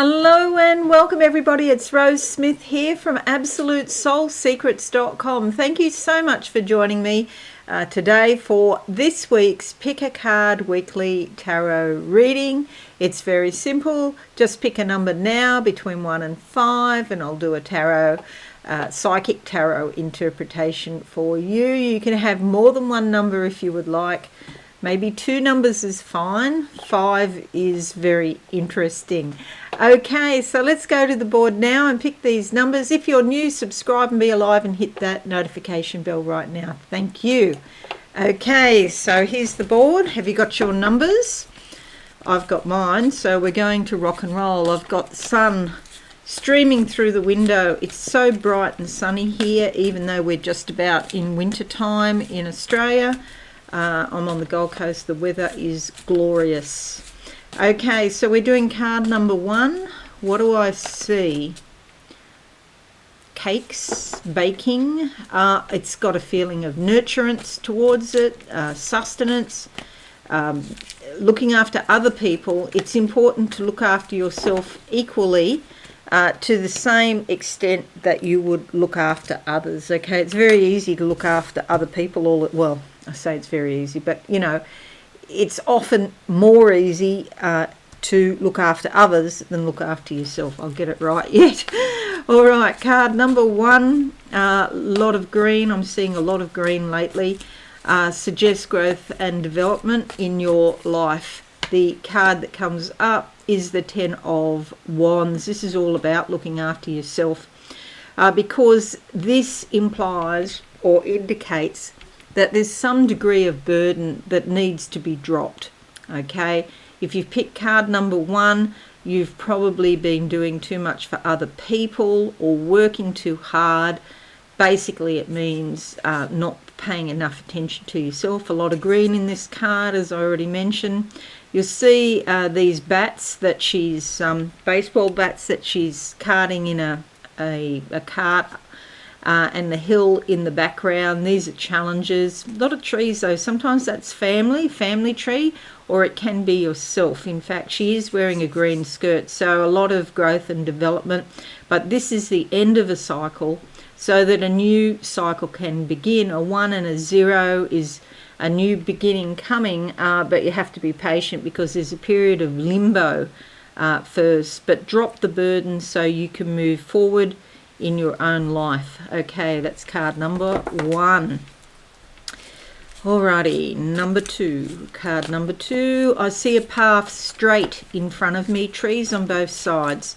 Hello and welcome everybody. It's Rose Smith here from AbsoluteSoulSecrets.com. Thank you so much for joining me today for this week's Pick a Card Weekly Tarot reading. It's very simple. Just pick a number now between 1 and 5 and I'll do a tarot, psychic tarot interpretation for you. You can have more than one number if you would like. Maybe 2 numbers is fine. 5 is very interesting. Okay, so let's go to the board now and pick these numbers. If you're new, subscribe and be alive and hit that notification bell right now. Thank you. Okay, so here's the board. Have you got your numbers? I've got mine, so we're going to rock and roll. I've got the sun streaming through the window. It's so bright and sunny here, even though we're just about in winter time in Australia. I'm on the Gold Coast. The weather is glorious. Okay, so we're doing card number 1. What do I see? Cakes, baking. It's got a feeling of nurturance towards it, sustenance, looking after other people. It's important to look after yourself equally to the same extent that you would look after others. Okay, it's very easy to look after other people well, I say it's very easy, but you know, it's often more easy to look after others than look after yourself. I'll get it right yet. All right, card number 1, a lot of green. I'm seeing a lot of green lately. Suggests growth and development in your life. The card that comes up is the 10 of Wands. This is all about looking after yourself because this implies or indicates that there's some degree of burden that needs to be dropped. Okay, if you've picked card number 1, you've probably been doing too much for other people or working too hard. Basically it means not paying enough attention to yourself. A lot of green in this card, as I already mentioned. You'll see these bats that she's baseball bats that she's carting in a cart, and the hill in the background. These are challenges. A lot of trees though. Sometimes that's family tree, or it can be yourself. In fact, she is wearing a green skirt, so a lot of growth and development. But this is the end of a cycle, so that a new cycle can begin. A 1 and a 0 is a new beginning coming, but you have to be patient because there's a period of limbo first. But drop the burden so you can move forward in your own life. Okay, that's card number 1. Alrighty, number 2. Card number 2. I see a path straight in front of me, trees on both sides.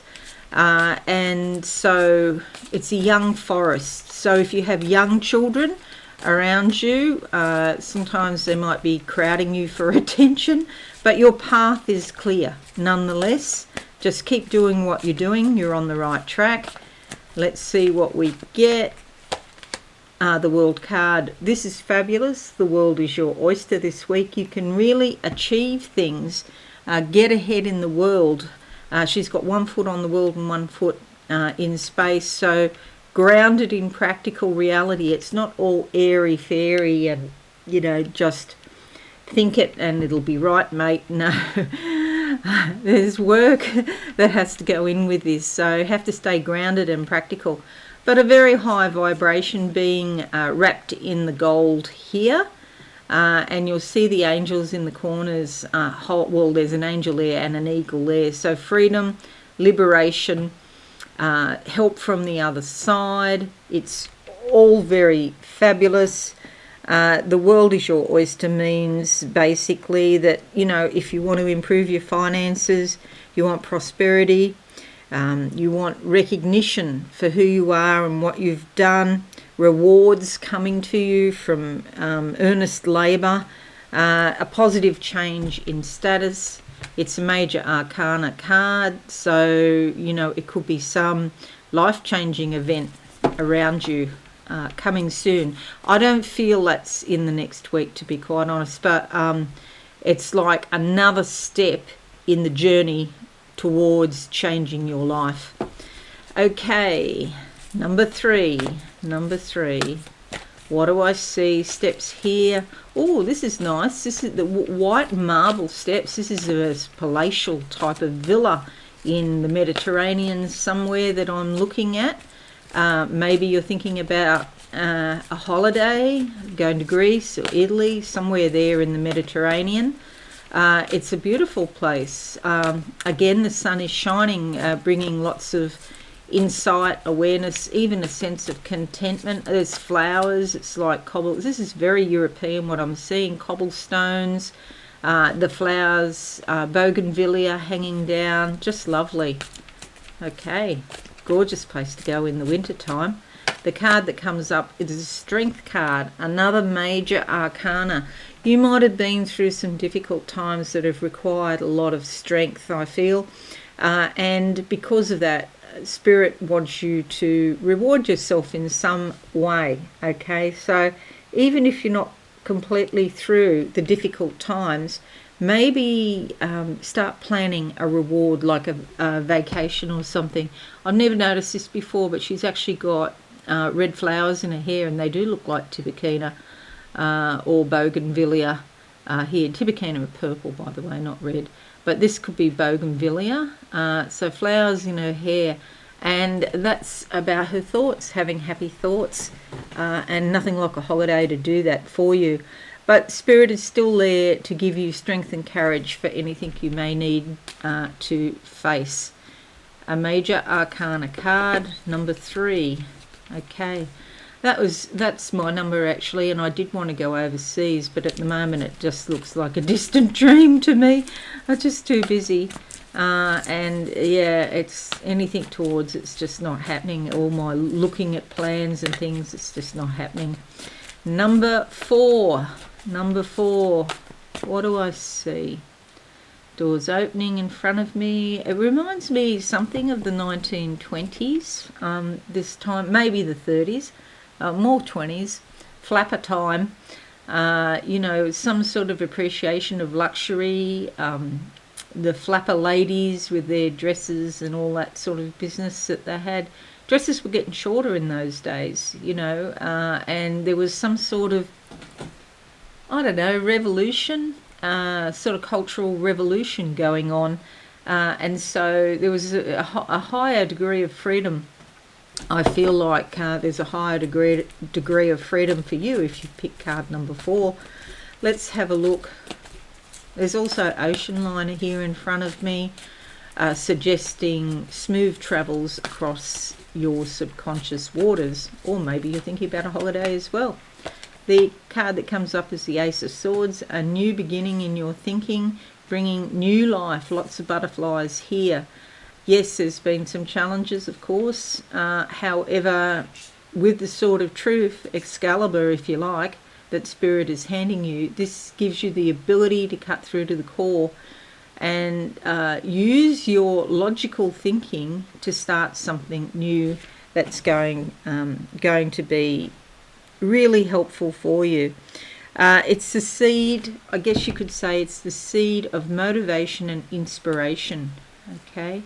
And so it's a young forest. So if you have young children around you, sometimes they might be crowding you for attention, but your path is clear nonetheless. Just keep doing what you're doing. You're on the right track. Let's see what we get. The World card. This is fabulous. The world is your oyster this week. You can really achieve things, get ahead in the world. She's got 1 foot on the world and 1 foot in space, so grounded in practical reality. It's not all airy fairy and, you know, just think it and it'll be right, mate. No. There's work that has to go in with this, so you have to stay grounded and practical. But a very high vibration being wrapped in the gold here. And you'll see the angels in the corners. Well, there's an angel there and an eagle there. So freedom, liberation, help from the other side. It's all very fabulous. The world is your oyster means basically that, you know, if you want to improve your finances, you want prosperity, you want recognition for who you are and what you've done, rewards coming to you from earnest labour, a positive change in status. It's a major arcana card, so, you know, it could be some life-changing event around you coming soon. I don't feel that's in the next week, to be quite honest, but it's like another step in the journey towards changing your life. Okay, number 3. What do I see? Steps here. Oh, this is nice. This is the white marble steps. This is a palatial type of villa in the Mediterranean somewhere that I'm looking at. Maybe you're thinking about a holiday, going to Greece or Italy, somewhere there in the Mediterranean. It's a beautiful place. Again, the sun is shining, bringing lots of insight, awareness, even a sense of contentment. There's flowers. It's like this is very European, what I'm seeing. Cobblestones, the flowers, bougainvillea hanging down. Just lovely. Okay, gorgeous place to go in the winter time. The card that comes up is a strength card, another major arcana. You might have been through some difficult times that have required a lot of strength, I feel. And because of that, Spirit wants you to reward yourself in some way, okay? So even if you're not completely through the difficult times, maybe start planning a reward, like a vacation or something. I've never noticed this before, but she's actually got red flowers in her hair, and they do look like Tiburtina or bougainvillea here. Tiburtina are purple, by the way, not red. But this could be bougainvillea. So flowers in her hair. And that's about her thoughts, having happy thoughts. And nothing like a holiday to do that for you. But Spirit is still there to give you strength and courage for anything you may need to face. A major arcana card, number 3. Okay. That's my number actually, and I did want to go overseas, but at the moment it just looks like a distant dream to me. I'm just too busy, and yeah, it's anything towards it's just not happening. All my looking at plans and things, it's just not happening. Number 4, what do I see? Doors opening in front of me. It reminds me something of the 1920s, this time, maybe the 30s. More 20s, flapper time, some sort of appreciation of luxury, the flapper ladies with their dresses and all that sort of business that they had. Dresses were getting shorter in those days, and there was some sort of, revolution, sort of cultural revolution going on, and so there was a higher degree of freedom. I feel like there's a higher degree of freedom for you if you pick card number 4. Let's have a look. There's also ocean liner here in front of me, suggesting smooth travels across your subconscious waters, or maybe you're thinking about a holiday as well. The card that comes up is the Ace of Swords, a new beginning in your thinking, bringing new life, lots of butterflies here. Yes, there's been some challenges, of course. However, with the Sword of Truth, Excalibur, if you like, that Spirit is handing you, this gives you the ability to cut through to the core and use your logical thinking to start something new that's going to be really helpful for you. It's the seed, I guess you could say it's the seed of motivation and inspiration, okay?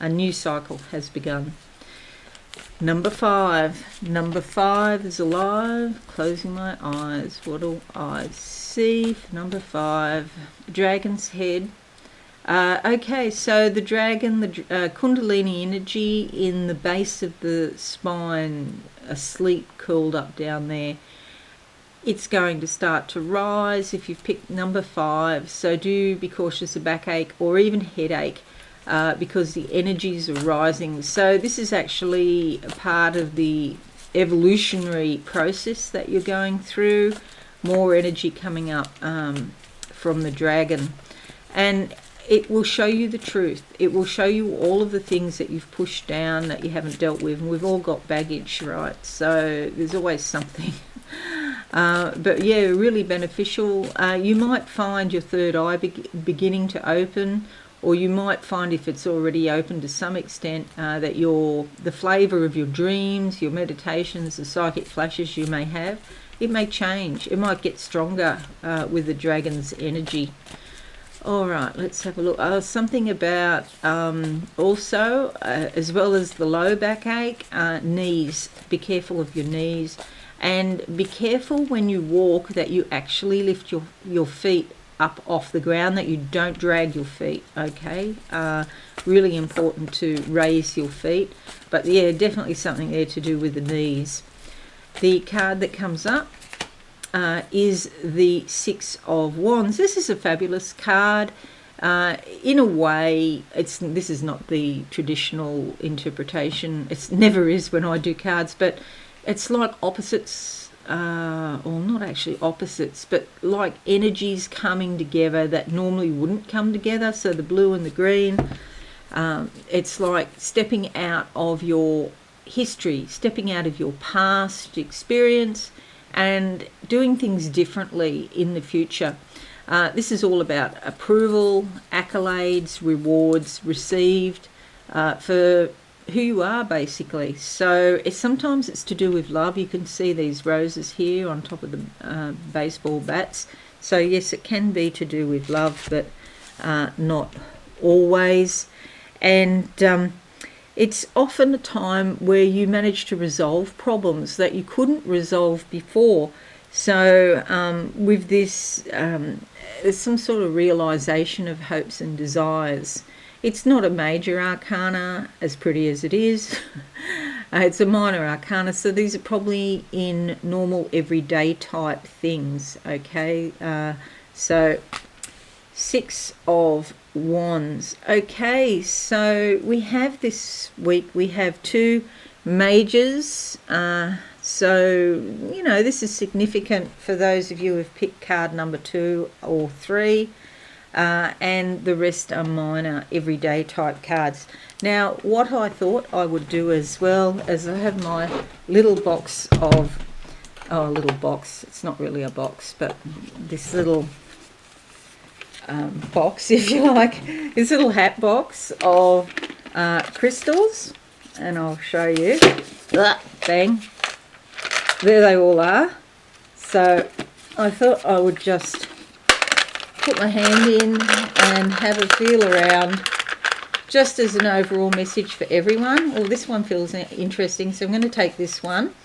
A new cycle has begun. Number 5 is alive. Closing my eyes. What do I see for number 5? Dragon's head. Okay, so the dragon, the Kundalini energy in the base of the spine, asleep, curled up down there. It's going to start to rise if you've picked number 5. So do be cautious of backache or even headache. Because the energies are rising. So this is actually a part of the evolutionary process that you're going through. More energy coming up from the dragon. And it will show you the truth. It will show you all of the things that you've pushed down that you haven't dealt with. And we've all got baggage, right? So there's always something. But yeah, really beneficial. You might find your third eye beginning to open, or you might find, if it's already open to some extent, that the flavour of your dreams, your meditations, the psychic flashes you may have, it may change. It might get stronger with the dragon's energy. All right, let's have a look. Something about also, as well as the low backache, knees. Be careful of your knees. And be careful when you walk that you actually lift your feet up off the ground, that you don't drag your feet, okay? Really important to raise your feet. But yeah, definitely something there to do with the knees. The card that comes up is the Six of Wands. This is a fabulous card. In a way, this is not the traditional interpretation. It never is when I do cards, but it's like opposites, or not actually opposites, but like energies coming together that normally wouldn't come together. So the blue and the green, it's like stepping out of your history, stepping out of your past experience and doing things differently in the future. This is all about approval, accolades, rewards received for who you are, basically. So sometimes it's to do with love. You can see these roses here on top of the baseball bats. So yes, it can be to do with love, but not always. And it's often a time where you manage to resolve problems that you couldn't resolve before. So with this, there's some sort of realization of hopes and desires. It's not a major arcana, as pretty as it is. It's a minor arcana, so these are probably in normal everyday type things, okay? So Six of Wands. Okay, so we have this week, we have two majors. So, you know, this is significant for those of you who have picked card number 2 or 3. And the rest are minor everyday type cards. Now, what I thought I would do as well, as I have my little box of, little box, it's not really a box, but this little box, if you like, this little hat box of crystals, and I'll show you. Bang, there they all are. So I thought I would just put my hand in and have a feel around, just as an overall message for everyone. Well, this one feels interesting, so I'm going to take this one.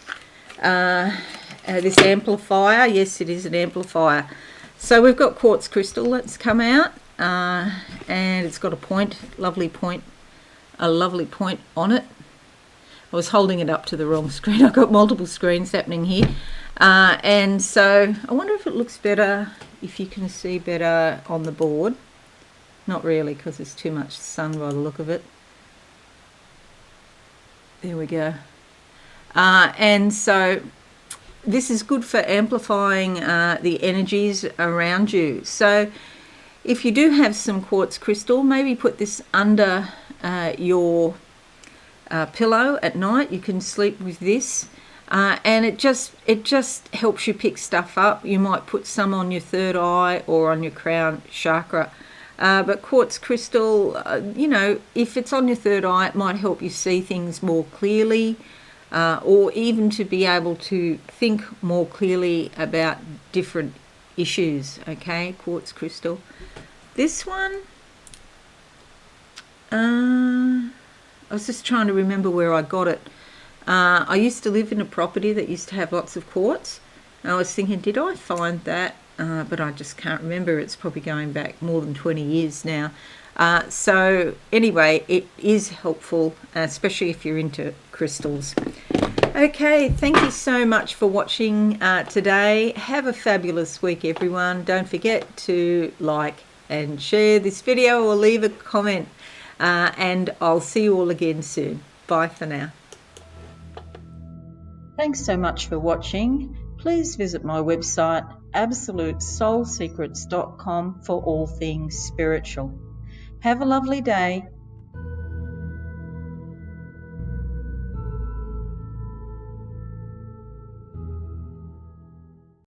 This amplifier, yes, it is an amplifier. So we've got quartz crystal that's come out, and it's got a point, a lovely point on it. I was holding it up to the wrong screen. I've got multiple screens happening here. And so I wonder if it looks better, if you can see better on the board. Not really, because there's too much sun by the look of it. There we go. And so this is good for amplifying the energies around you. So if you do have some quartz crystal, maybe put this under your pillow at night. You can sleep with this. And it just helps you pick stuff up. You might put some on your third eye or on your crown chakra. But quartz crystal, you know, if it's on your third eye, it might help you see things more clearly, or even to be able to think more clearly about different issues, okay, quartz crystal. This one, I was just trying to remember where I got it. I used to live in a property that used to have lots of quartz. And I was thinking, did I find that? But I just can't remember. It's probably going back more than 20 years now. So anyway, it is helpful, especially if you're into crystals. Okay, thank you so much for watching today. Have a fabulous week, everyone. Don't forget to like and share this video or leave a comment. And I'll see you all again soon. Bye for now. Thanks so much for watching. Please visit my website absolutesoulsecrets.com for all things spiritual. Have a lovely day.